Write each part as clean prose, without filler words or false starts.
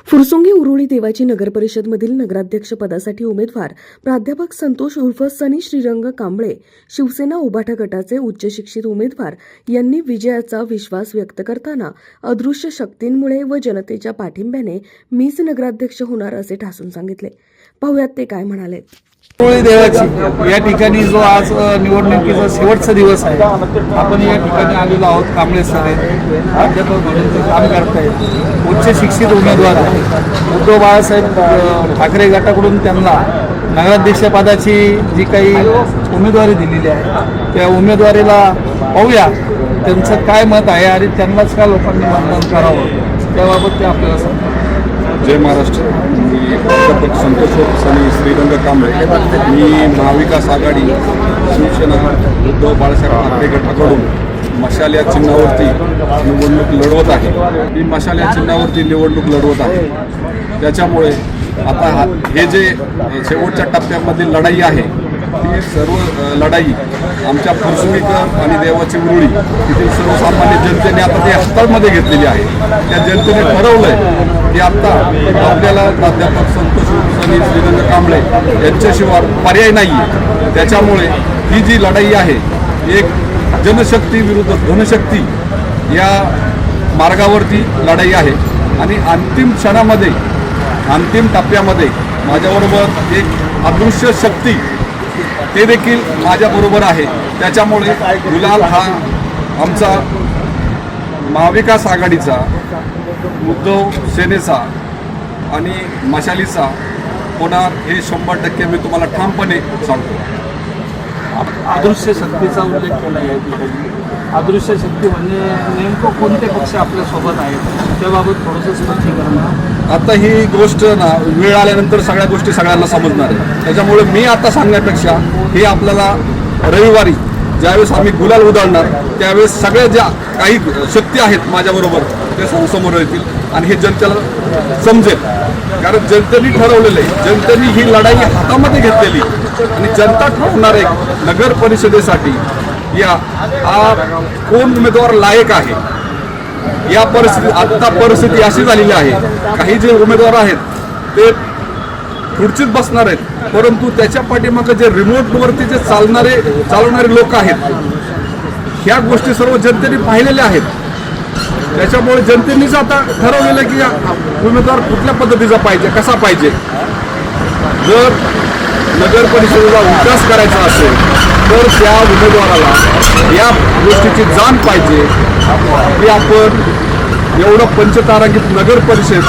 फुरसुंगी उरुळी देवाची नगरपरिषदमधील नगराध्यक्ष पदासाठी उमेदवार प्राध्यापक संतोष उर्फ सनी श्रीरंग कांबळे शिवसेना उभाटा गटाचे उच्च शिक्षित उमेदवार यांनी विजयाचा विश्वास व्यक्त करताना अदृश्य शक्तींमुळे व जनतेच्या पाठिंब्याने मीच नगराध्यक्ष होणार असे ठासून सांगितले. पाहुयात ते काय म्हणाले. उरुळी देवाची या ठिकाणी जो आज निवडणुकीचा शेवटचा दिवस आहे, आपण या ठिकाणी आलेलो आहोत. कांबळे सर आहेत, प्राध्यापक म्हणून ते काम करतायत, उच्च शिक्षित उमेदवार आहेत. उद्धव बाळासाहेब ठाकरे गटाकडून त्यांना नगराध्यक्षपदाची जी काही उमेदवारी दिलेली आहे त्या उमेदवारीला पाहूया त्यांचं काय मत आहे आणि त्यांनाच का लोकांनी मतदान करावं त्याबाबत ते आपल्याला सांगतात. जय महाराष्ट्र. मी प्राध्यापक संतोष सनी श्रीरंग कांबळे. मी महाविकास आघाडी शिवसेना उद्धव बाळासाहेब ठाकरे गटाकडून मशाल या चिन्हावरती निवडणूक लढवत आहे. मी मशाल या चिन्हावरती निवडणूक लढवत आहे. त्याच्यामुळे आता हे जे शेवटच्या टप्प्यामधील लढाई आहे ती सर्व लढाई आमच्या फुरसुंगीकर आणि देवाची उरुळी तिथील सर्वसामान्य जनतेने आता ते हातामध्ये घेतलेली आहे. त्या जनतेने ठरवलं आहे की आता आपल्याला प्राध्यापक संतोष सनी श्रीरंग कांबळे यांच्याशिवाय पर्याय नाही आहे. त्याच्यामुळे ही जी लढाई आहे एक जनशक्ती विरुद्ध धनशक्ती या मार्गावरती लढाई आहे आणि अंतिम क्षणामध्ये अंतिम टप्प्यामध्ये माझ्याबरोबर एक अदृश्य शक्ती ते देखील माझ्याबरोबर आहे. त्याच्यामुळे गुलाल हा आमचा महाविकास आघाडीचा, उद्धव सेनेचा आणि मशालीचा होणार हे 100% मी तुम्हाला ठामपणे सांगतो. अदृश्य शक्तीचा उल्लेख केला या ठिकाणी. अदृश्य शक्ती म्हणजे नेमकं कोणते पक्ष आपल्यासोबत आहेत त्याबाबत थोडंसं स्पष्टीकरण. आता ही गोष्ट ना वेळ आल्यानंतर सगळ्या गोष्टी सगळ्यांना समजणार आहे. त्याच्यामुळे मी आता सांगण्यापेक्षा हे आपल्याला रविवारी ज्यावेळेस आम्ही गुलाल उधळणार त्यावेळेस सगळ्या ज्या काही शक्ती आहेत माझ्याबरोबर ते समोर येतील आणि हे जनतेला समजेल. कारण जनतेने ठरवलेलं आहे, जनतेने ही लढाई हातामध्ये घेतलेली आणि जनता ठरवणार आहे नगर परिषदेसाठी या हा कोण उमेदवार लायक आहे. या आता परिस्थिती अशी झालेली आहे, काही जे उमेदवार आहेत ते खुर्चीत बसणार आहेत, परंतु त्याच्या पाठीमागे जे रिमोटवरती जे चालवणारे लोक आहेत ह्या गोष्टी सर्व जनतेने पाहिलेल्या आहेत. त्याच्यामुळे जनतेनेच आता ठरवलेलं आहे की उमेदवार कुठल्या पद्धतीचा पाहिजे, कसा पाहिजे. जर नगर परिषदेचा विकास करायचा असेल तर त्या उमेदवाराला या गोष्टीची जाण पाहिजे की आपण एवढं पंचतारांकित नगर परिषद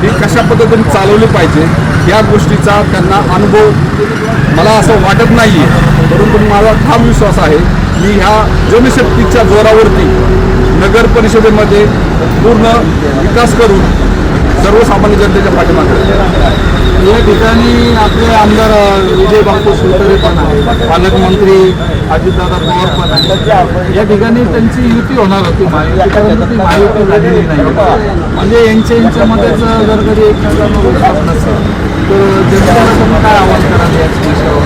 ही कशा पद्धतीने चालवली पाहिजे या गोष्टीचा त्यांना अनुभव मला असं वाटत नाही आहे. परंतु माझा ठाम विश्वास आहे मी ह्या जनशक्तीच्या जोरावरती नगर परिषदेमध्ये पूर्ण विकास करून सर्वसामान्य जनतेच्या पाठीमागे. या ठिकाणी आपले आमदार विजय बापू शिवतरे पण आहे, पालकमंत्री अजितदादा पवार पण आहे. या ठिकाणी त्यांची युती होणार होती परंतु ती महायुती झालेली नाही. म्हणजे यांच्यामध्येच जर कधी एकमेकांना नसेल तर जनतेला तुम्ही काय आवाहन कराल या विषयावर?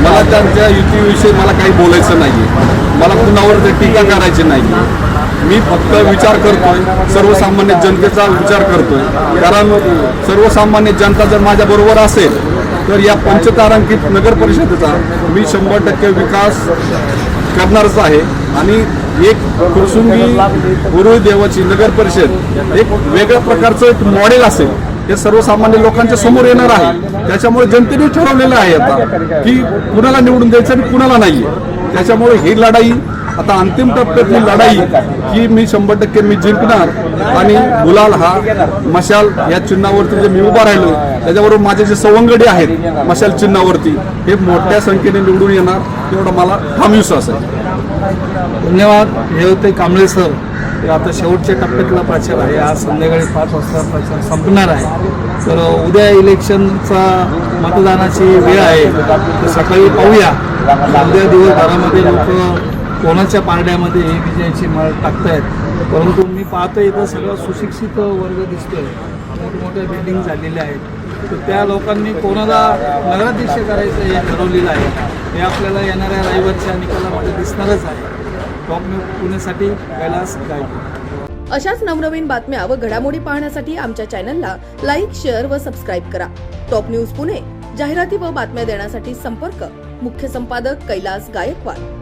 मला त्यांच्या युतीविषयी मला काही बोलायचं नाही आहे. मला कुणावर टीका करायची नाही. मी फक्त विचार करतोय, सर्वसामान्य जनतेचा विचार करतोय. कारण सर्वसामान्य जनता जर माझ्याबरोबर असेल तर या पंचतारांकित नगर परिषदेचा मी 100% विकास करणारच आहे. आणि एक फुरसुंगी उरुळी देवाची नगर परिषद एक वेगळ्या प्रकारचं एक मॉडेल असेल हे सर्वसामान्य लोकांच्या समोर येणार आहे. त्याच्यामुळे जनतेने ठरवलेलं आहे आता की कुणाला निवडून द्यायचं आणि कुणाला नाही आहे. त्याच्यामुळे ही लढाई आता अंतिम टप्प्यातली लढाई ही मी 100% मी जिंकणार आणि गुलाल हा मशाल या चिन्हावरती जे मी उभा राहिलो त्याच्याबरोबर माझे जे सवंगडी आहेत मशाल चिन्हावरती हे मोठ्या संख्येने निवडून येणार एवढा मला ठाम विश्वास आहे. धन्यवाद. हे होते कांबळे सर. आता शेवटच्या टप्प्यातला प्रचार आहे. आज संध्याकाळी 5 वाजता प्रचार संपणार आहे. तर उद्या इलेक्शनचा मतदानाची वेळ आहे तर सकाळी पाहूया उद्या दिवसभरामध्ये लोक कोणाच्या पारड्यामध्ये हे विजयाची माळ टाकतायत. परंतु मी पाहतो इथं सगळं सुशिक्षित वर्ग दिसतोय, मोठमोठ्या बिल्डिंग झालेल्या आहेत. तर त्या लोकांनी कोणाला नगराध्यक्ष करायचं हे ठरवलेलं आहे. हे आपल्याला येणाऱ्या रविवारच्या निकालामध्ये दिसणारच आहे. टॉप न्यूज पुण्यासाठी कैलास गायकवाड. अशाच नवनवीन बातम्या व घडामोडी पाहण्यासाठी आमच्या चॅनलला लाईक, शेअर व सबस्क्राईब करा. टॉप न्यूज पुणे जाहिराती व बातम्या देण्यासाठी संपर्क मुख्य संपादक कैलास गायकवाड.